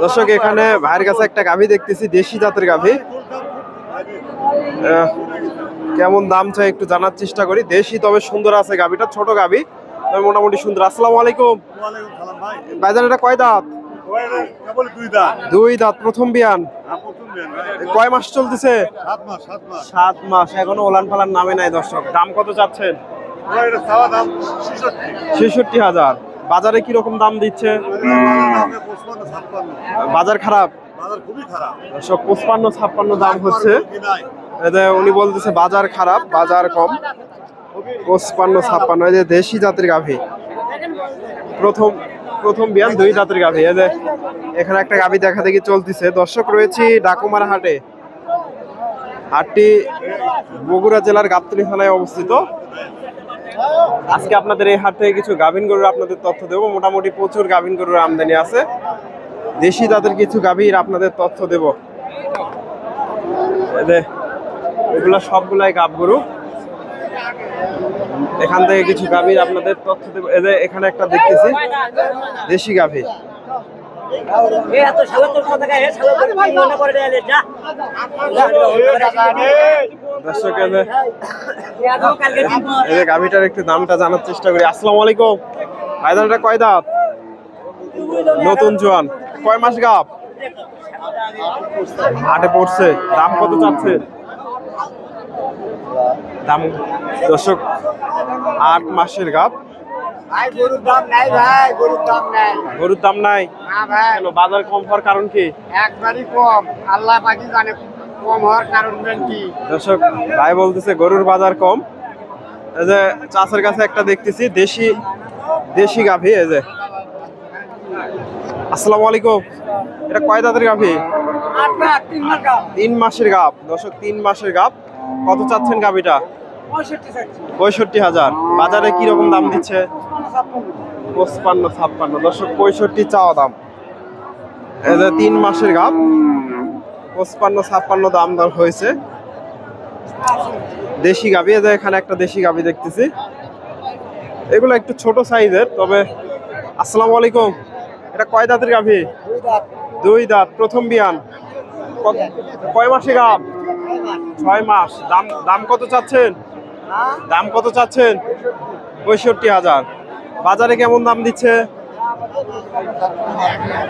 দর্শক এখানে ভাইয়ের কাছে একটা গাভী দেখতেছি, দেশি জাতের গাভী। কেমন দাম চাই একটু জানার চেষ্টা করি। দেশি তবে সুন্দর আছে গাভীটা, ছোট গাভী তবে মোটামুটি সুন্দর। আসসালামু আলাইকুম ভাইজান, এটা কয় দাঁত? দুই দাঁত, প্রথম বিয়ান। কয় মাস চলতেছে? 7 মাস। এখনো ওলান পালান নামে নাই। দর্শক দাম কত চাচ্ছেন? ৬৬,০০০। বাজারে কি রকম দাম দিচ্ছে? বাজার খারাপ, দর্শক ৫৫-৫৬ দাম হচ্ছে। উনি বলতেছে বাজার খারাপ, বাজার কম। ৫৫-৫৬। এই যে দেশি জাতের গাভী, প্রথম বিয়ান, দুই দাঁতের গাভী। এই যে এখানে একটা গাভী দেখা দেখি চলতেছে। দর্শক রয়েছি ডাকুমারা হাটে। হাটটি বগুড়া জেলার গাবতলী থানায় অবস্থিত। আজকে আপনাদের এই হাট থেকে কিছু গাভীন গরুর আপনাদের তথ্য দেবো। মোটামুটি প্রচুর গাভীন গরুর আমদানি আছে। দেশি জাতের কিছু গাভীর আপনাদের তথ্য দেব। এগুলা সবগুলাই গাব গরু। এখান থেকে কিছু গাভীর আপনাদের তথ্য দেব। এখানে একটা দেখতেছি দেশি গাভী। গাভীটার একটু দামটা জানার চেষ্টা করি। আসসালামু আলাইকুম ভাইজান, এটা কয় দাঁত? নতুন জোয়ান। কয় মাস গাভ? 8-এ পড়ছে। দাম কত চাচ্ছে? দাম দর্শক 8 মাসের গাভ। গরুর দাম নাই ভাই, গরুর দাম নাই কেন? বাজার কম হওয়ার কারণ কি? একবারই কম, আল্লাহ পাকি জানে কম হওয়ার কারণ কি। দর্শক ভাই বলতেছে গরুর বাজার কম। এই যে চাষের কাছে একটা দেখতেছি দেশি গাভী। এই যে আসসালামু আলাইকুম, এটা কয় দাঁতের গাভী? 3 মাসের গাভ। দর্শক 3 মাসের গাভ। কত চাচ্ছেন গাভীটা? ৬৫,০০০। বাজারে কি রকম দাম দিচ্ছে? ৫৫-৫৬। দর্শক ৬৫ চাওয়া দাম। এই যে 3 মাসের গাভ, ৫৫-৫৬ দাম দর হয়েছে। দেশি গাভী। এই যে এখানে একটা দেশি গাভী দেখতেছি। এগুলো একটু ছোট সাইজের তবে। আসসালামু আলাইকুম, এটা কয় দাঁতের গাভী? 2 দাঁত, প্রথম বিয়ান। কয় মাসে গাভ? 6 মাস। দাম কত চাচ্ছেন? দাম কত চাচ্ছেন? ৬৫,০০০। বাজারে কেমন দাম দিচ্ছে?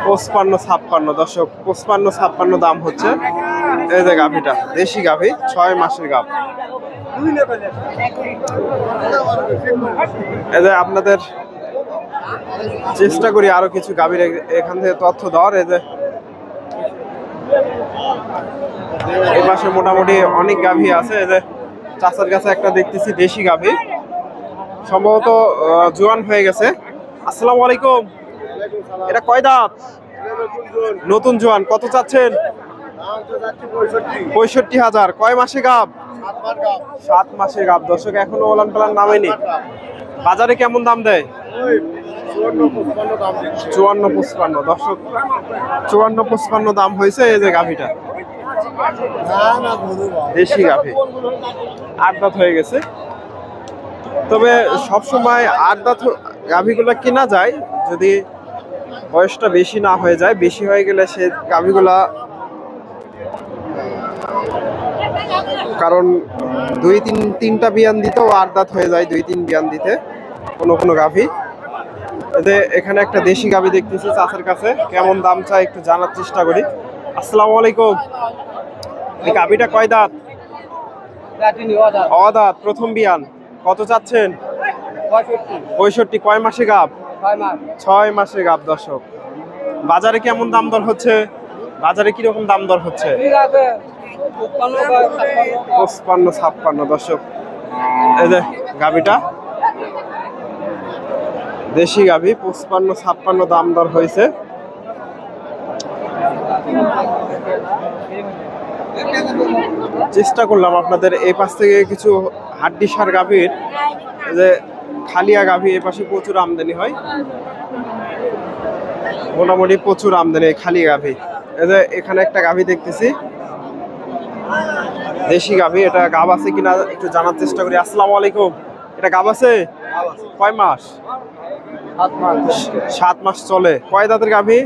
৫৫-৫৬। দর্শক ৫৫-৫৬ দাম হচ্ছে। এই যে গাভীটা দেশি গাভী, 6 মাসের গাভ। এই যে আপনাদের চেষ্টা করি আরো কিছু গাভীর এখান থেকে তথ্য দেওয়ার। এই যে এই পাশে মোটামুটি অনেক গাভী আছে। এই যে চাচার কাছে একটা দেখতেছি দেশি গাভী, সম্ভবত জোয়ান হয়ে গেছে। আসসালামু আলাইকুম, এটা কয় দাঁত? নতুন জোয়ান। কত চাচ্ছেন? ৬৫,০০০। কয় মাসে গাভ? 7 মাসে গাভ। দর্শক এখনো ওলান পালান নামেনি। বাজারে কেমন দাম দেয়? ৫৪-৫৫। দর্শক ৫৪-৫৫ দাম হয়েছে। এই যে গাভীটা দেশি গাভী, 8 দাঁত হয়ে গেছে। তবে সবসময় 8 দাঁত গাভীগুলা কেনা যায় যদি বয়সটা বেশি না হয়ে যায়। বেশি হয়ে গেলে সে গাভীগুলা, কারণ 2-3টা বিয়ান দিতেও 8 দাঁত হয়ে যায়, 2-3 বিয়ান দিতে কোনো গাভী। এখানে একটা দেশি গাভী দেখতেছি চাচার কাছে। কেমন দাম চাই একটু জানার চেষ্টা করি। আসসালামু আলাইকুম, এই গাভীটা কয় দাঁত? অদাঁত, প্রথম বিয়ান। কত চাচ্ছেন? ৬৫। কয় মাসে গাভ? 6 মাসে গাভ। দর্শক বাজারে কেমন দাম দর হচ্ছে? বাজারে কিরকম দাম দর হচ্ছে? ৫৫-৫৬। দর্শক এই যে গাভীটা দেশি গাভী, ৫৫-৫৬ দাম দর হয়েছে। চেষ্টা করলাম আপনাদের এই পাশ থেকে কিছু হাড্ডিসার গাভীর, যে খালিয়া গাভী এই পাশে প্রচুর আমদানি হয়। মোটামুটি প্রচুর আমদানি খালি গাভী। এই যে এখানে একটা গাভী দেখতেছি দেশি গাভী। এটা গাভ আছে কিনা একটু জানার চেষ্টা করি। আসসালামু আলাইকুম, এটা গাভ আছে? কয় মাস? 7 মাস চলে। কয় দাঁতের গাভী?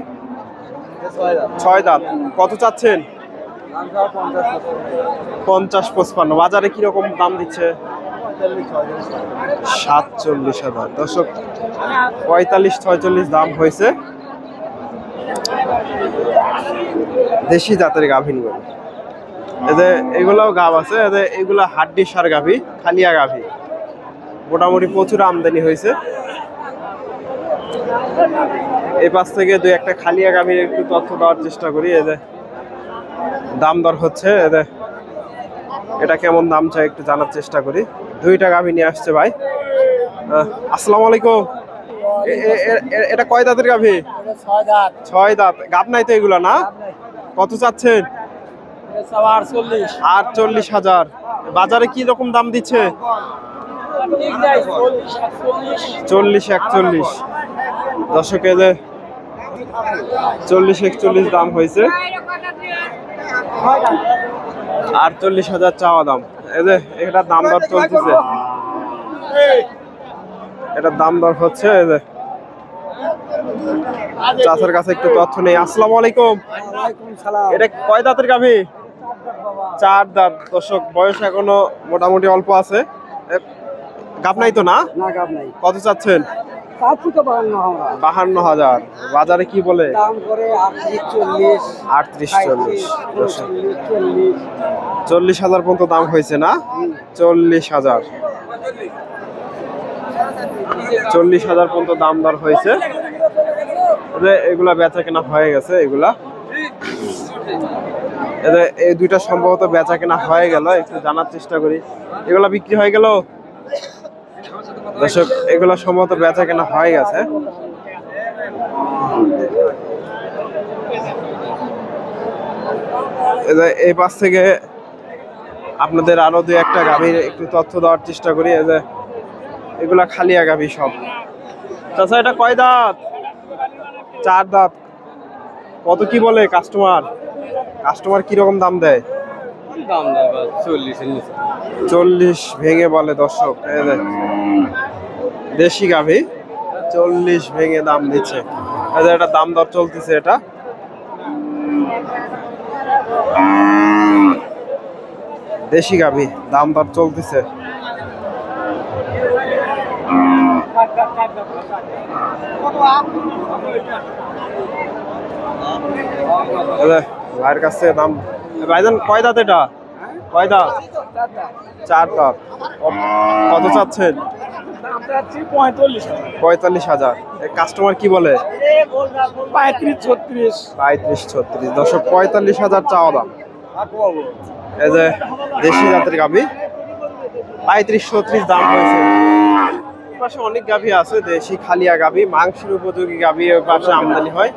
6 দাঁত। কত চাচ্ছেন? 50-55। বাজারে কিরকম দাম দিচ্ছে? 47,000। দর্শক 45-46 দাম হয়েছে। দেশি জাতের গাভী নিয়ে এদের এগুলাও গাভ আছে, এদের এগুলা হাড্ডি সার গাভী, খালিয়া গাভী। মোটামুটি প্রচুর আমদানি হয়েছে। এই পাশ থেকে দুই একটা খালিয়া গাভীর একটু তথ্য দেওয়ার চেষ্টা করি। এদের দাম দর হচ্ছে, এদের এটা কেমন দাম চাই একটু জানার চেষ্টা করি। দুইটা গাভী নিয়ে আসছে ভাই। আসসালামু আলাইকুম। এটা কয় দাঁতের গাভী? 6 দাঁত। গাভ নাই তো এগুলা না? কত চাচ্ছেন? 48,000। বাজারে কি রকম দাম দিচ্ছে? 40-41। দর্শক এদের 40-41 দাম হয়েছে। 48,000 চাওয়া দাম। এদের এটার দাম দর চলতেছে, এটার দাম দর হচ্ছে। এদের চাচার কাছে একটু তথ্য নেই। আসসালামু আলাইকুম। এটা কয় দাঁতের গাভী? 4 দাঁত। দর্শক বয়স এখনো মোটামুটি অল্প আছে। গাভ নাই তো না? কত চাচ্ছেন? 52,000। বাজারে কি বলে? 38-40। 40,000 পর্যন্ত দাম হয়েছে না? 40,000 পর্যন্ত দাম দর হয়েছে। এগুলা বেচা কেনা হয়ে গেছে। এগুলা এই দুইটা সম্ভবত বেচা কেনা হয়ে গেল। একটু জানার চেষ্টা করি। এগুলা বিক্রি হয়ে গেল দর্শক, এগুলা সম্ভবত বেচা কেনা হয়ে গেছে। এই পাশ থেকে আপনাদের আরো দুই একটা গাভীর একটু তথ্য দেওয়ার চেষ্টা করি। এগুলা খালিয়া গাভী সব। চাচা এটা কয় দাঁত? 4 দাঁত। কত কি বলে কাস্টমার কিরকম দাম দেয়? 40 ভেঙে বলে দর্শক। দেশি গাভী 40 ভেঙে দাম দিচ্ছে। এটা দাম দর চলতেছে। এটা দেশি গাভী, দাম দর চলতেছে। ভাইয়ের কাছ থেকে দাম। ভাইজান কয় দাঁত এটা? কয় দাঁত? 4 দাঁত। কত চাচ্ছেন? 45,000। কাস্টমার কি বলে? 35-36। দর্শক 45,000 চাওয়া দাম। এই যে দেশি জাতের গাভী 35-36 দাম হয়েছে। পাশে অনেক গাভী আছে, দেশি খালিয়া গাভী, মাংসের উপযোগী গাভী ওই পাশে আমদানি হয়।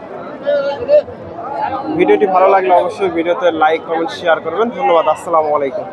ভিডিওটি ভালো লাগলে অবশ্যই ভিডিওতে লাইক, কমেন্ট, শেয়ার করবেন। ধন্যবাদ। আসসালামু আলাইকুম।